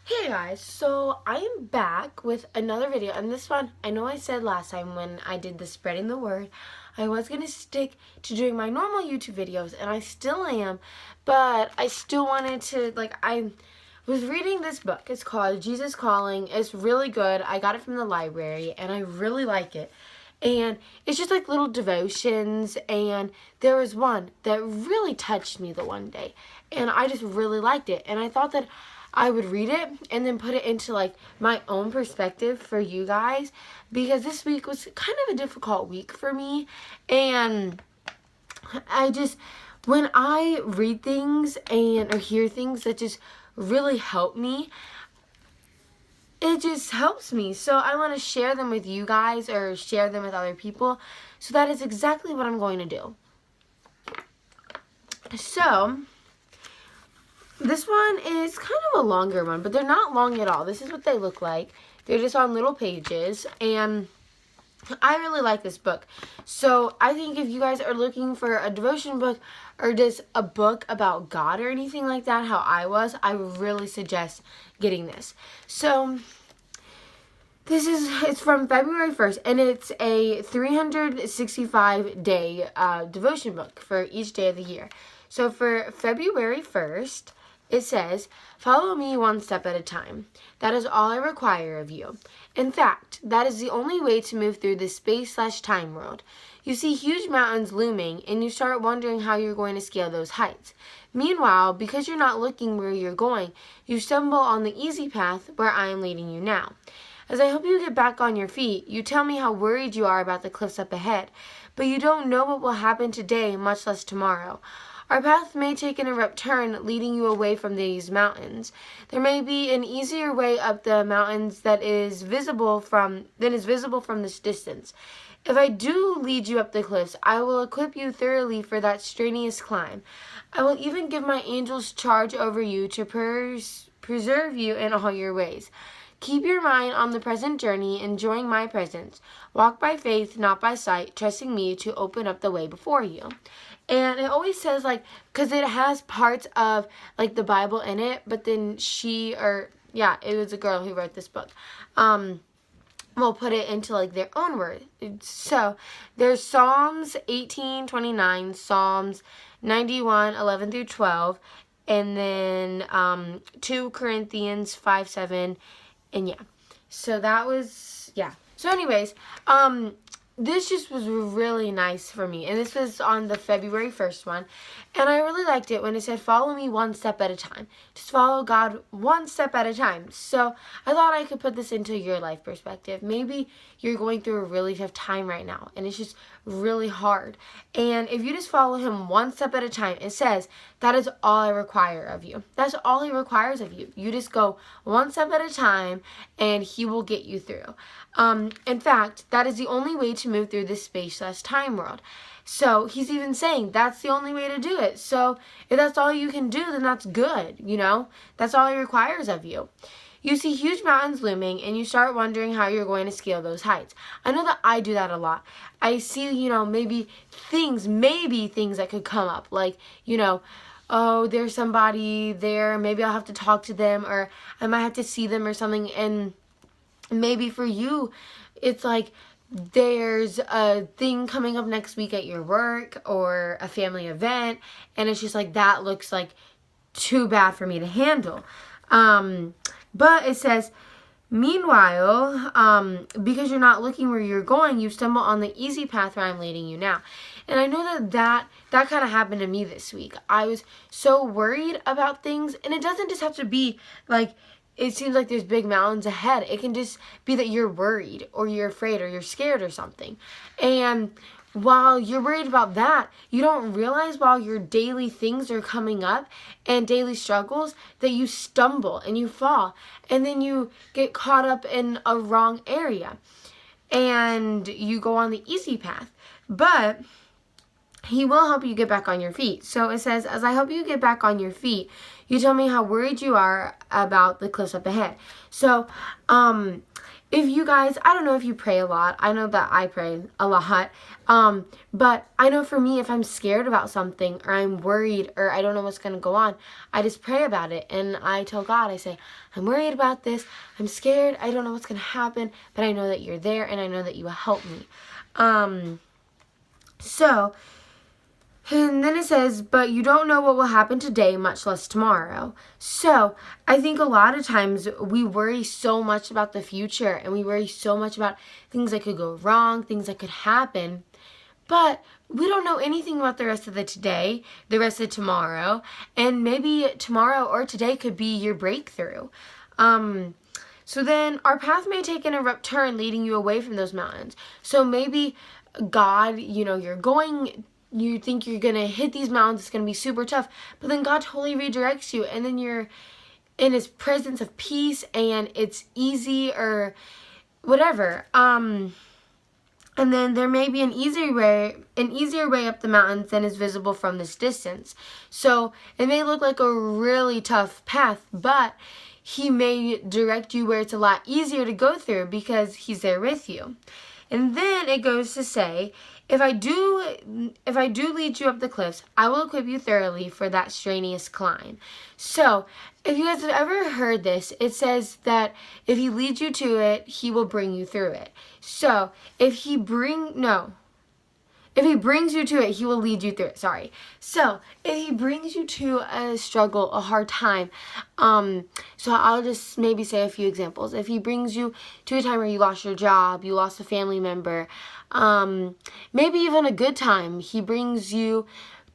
Hey guys, so I am back with another video, and this one, I know I said last time when I did the spreading the word, I was going to stick to doing my normal YouTube videos, and I still am, but I still wanted to, I was reading this book. It's called Jesus Calling. It's really good. I got it from the library, and I really like it. And it's just like little devotions, and there was one that really touched me the one day, and I just really liked it, and I thought that I would read it and then put it into like my own perspective for you guys, because this week was kind of a difficult week for me, and I just, when I read things and or hear things that just really help me, it just helps me. So I want to share them with you guys or share them with other people. So that is exactly what I'm going to do. So this one is kind of a longer one, but they're not long at all. This is what they look like. They're just on little pages, and I really like this book. So I think if you guys are looking for a devotion book or just a book about God or anything like that, how I was, I really suggest getting this. So it's from February 1st, and it's a 365-day devotion book for each day of the year. So for February 1st, it says, "Follow me one step at a time. That is all I require of you. In fact, that is the only way to move through this space/time world. You see huge mountains looming, and you start wondering how you're going to scale those heights. Meanwhile, because you're not looking where you're going, you stumble on the easy path where I am leading you now. As I help you get back on your feet, you tell me how worried you are about the cliffs up ahead, but you don't know what will happen today, much less tomorrow. Our path may take an abrupt turn, leading you away from these mountains. There may be an easier way up the mountains that is visible from this distance. If I do lead you up the cliffs, I will equip you thoroughly for that strenuous climb. I will even give my angels charge over you to preserve you in all your ways. Keep your mind on the present journey, enjoying my presence. Walk by faith, not by sight, trusting me to open up the way before you." And it always says, because it has parts of, the Bible in it, but then it was a girl who wrote this book, will put it into, their own words. So, there's Psalms 18:29, Psalms 91:11 through 12, and then 2 Corinthians 5:7, and so that was, So anyways, this just was really nice for me, and this was on the February 1st one, and I really liked it when it said, "Follow me one step at a time." Just follow God one step at a time. So I thought I could put this into your life perspective. Maybe you're going through a really tough time right now, and it's just really hard, and if you just follow him one step at a time, it says, that is all I require of you. That's all he requires of you. You just go one step at a time, and he will get you through. In fact, that is the only way to move through this space/time world. So he's even saying that's the only way to do it. So if that's all you can do, then that's good, That's all he requires of you. You see huge mountains looming, and you start wondering how you're going to scale those heights. I know that I do that a lot. I see, maybe things that could come up, oh, there's somebody there, maybe I'll have to talk to them, or I might have to see them or something, and maybe for you, it's there's a thing coming up next week at your work or a family event, and it's just that looks too bad for me to handle. But it says, meanwhile, because you're not looking where you're going, you stumble on the easy path where I'm leading you now. And I know that kind of happened to me this week. I was so worried about things, and it doesn't just have to be it seems like there's big mountains ahead. It can just be that you're worried or you're afraid or you're scared or something. And while you're worried about that, you don't realize while your daily things are coming up and daily struggles that you stumble and you fall. And then you get caught up in a wrong area. And you go on the easy path. But he will help you get back on your feet. So it says, as I help you get back on your feet, you tell me how worried you are about the cliffs up ahead. So, if you guys, I don't know if you pray a lot. I know that I pray a lot. But I know for me, if I'm scared about something or I'm worried or I don't know what's going to go on, I just pray about it. And I tell God, I say, I'm worried about this. I'm scared. I don't know what's going to happen, but I know that you're there and I know that you will help me. And then it says, but you don't know what will happen today, much less tomorrow. So I think a lot of times we worry so much about the future and we worry so much about things that could go wrong, things that could happen. But we don't know anything about the rest of the today, the rest of tomorrow. And maybe tomorrow or today could be your breakthrough. So then our path may take an abrupt turn leading you away from those mountains. So maybe God, you think you're going to hit these mountains, it's going to be super tough, but then God totally redirects you, and then you're in His presence of peace, and it's easy, or whatever. And then there may be an easier way up the mountains than is visible from this distance. So it may look like a really tough path, but He may direct you where it's a lot easier to go through because He's there with you. And then it goes to say, if I do lead you up the cliffs, I will equip you thoroughly for that strenuous climb. So, if you guys have ever heard this, it says that if He leads you to it, He will bring you through it. So, if He brings you to it, He will lead you through it. Sorry. So, if He brings you to a struggle, a hard time, so I'll just maybe say a few examples. If He brings you to a time where you lost your job, you lost a family member, maybe even a good time. He brings you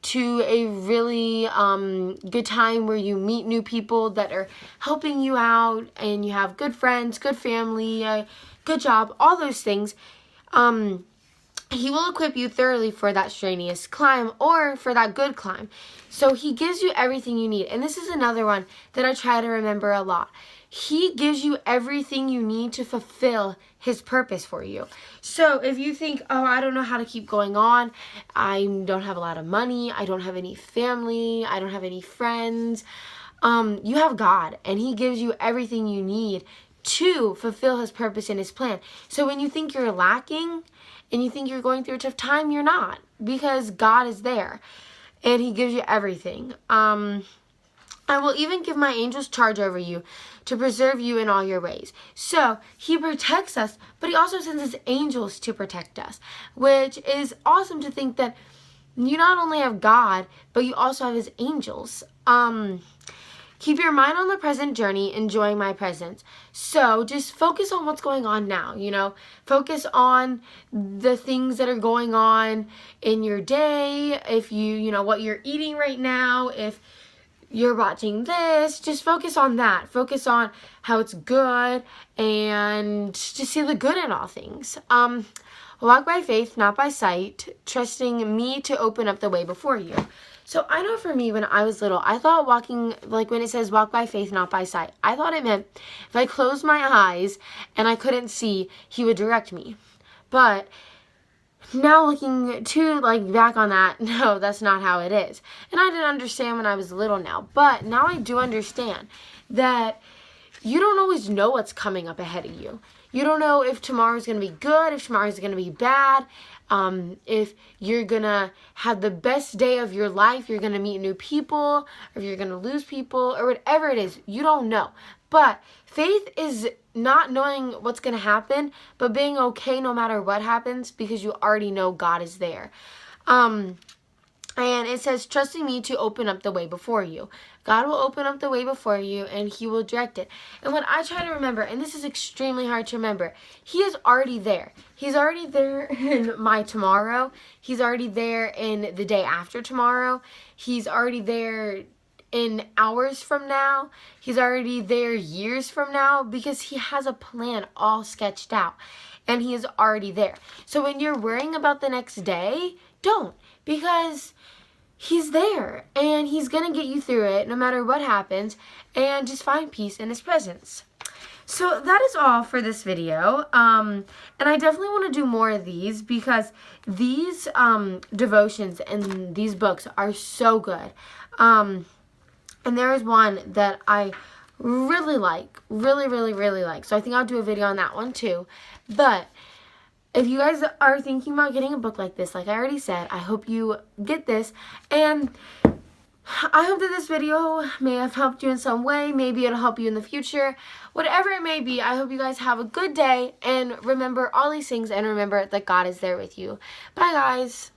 to a really good time where you meet new people that are helping you out and you have good friends, good family, good job, all those things. He will equip you thoroughly for that strenuous climb or for that good climb. So He gives you everything you need. And this is another one that I try to remember a lot. He gives you everything you need to fulfill His purpose for you. So if you think, oh, I don't know how to keep going on, I don't have a lot of money, I don't have any family, I don't have any friends, you have God, and He gives you everything you need to fulfill His purpose and His plan. So when you think you're lacking and you think you're going through a tough time, you're not, because God is there and He gives you everything. I will even give my angels charge over you to preserve you in all your ways. So He protects us, but He also sends His angels to protect us, which is awesome to think that you not only have God, but you also have His angels. Keep your mind on the present journey, enjoying my presence. So just focus on what's going on now, Focus on the things that are going on in your day. If what you're eating right now, if you're watching this, just focus on that. Focus on how it's good and just see the good in all things. Walk by faith, not by sight, trusting me to open up the way before you. So I know for me, when I was little, I thought walking, like when it says walk by faith, not by sight, I thought it meant if I closed my eyes and I couldn't see, He would direct me. But now looking back on that, no, that's not how it is. And I didn't understand when I was little now. But now I do understand that you don't always know what's coming up ahead of you. You don't know if tomorrow's going to be good, if tomorrow's going to be bad, if you're going to have the best day of your life, you're going to meet new people, or if you're going to lose people, or whatever it is. You don't know. But faith is not knowing what's going to happen, but being okay no matter what happens because you already know God is there. And it says, trusting me to open up the way before you. God will open up the way before you and He will direct it. And what I try to remember, and this is extremely hard to remember, He is already there. He's already there in my tomorrow. He's already there in the day after tomorrow. He's already there in hours from now. He's already there years from now because He has a plan all sketched out. And He is already there. So when you're worrying about the next day, don't. Because He's there and He's going to get you through it no matter what happens, and just find peace in His presence. So that is all for this video. And I definitely want to do more of these because these devotions and these books are so good. And there is one that I really like. Really like. So I think I'll do a video on that one too. But if you guys are thinking about getting a book like this, like I already said, I hope you get this. And I hope that this video may have helped you in some way. Maybe it'll help you in the future. Whatever it may be, I hope you guys have a good day. And remember all these things, and remember that God is there with you. Bye, guys.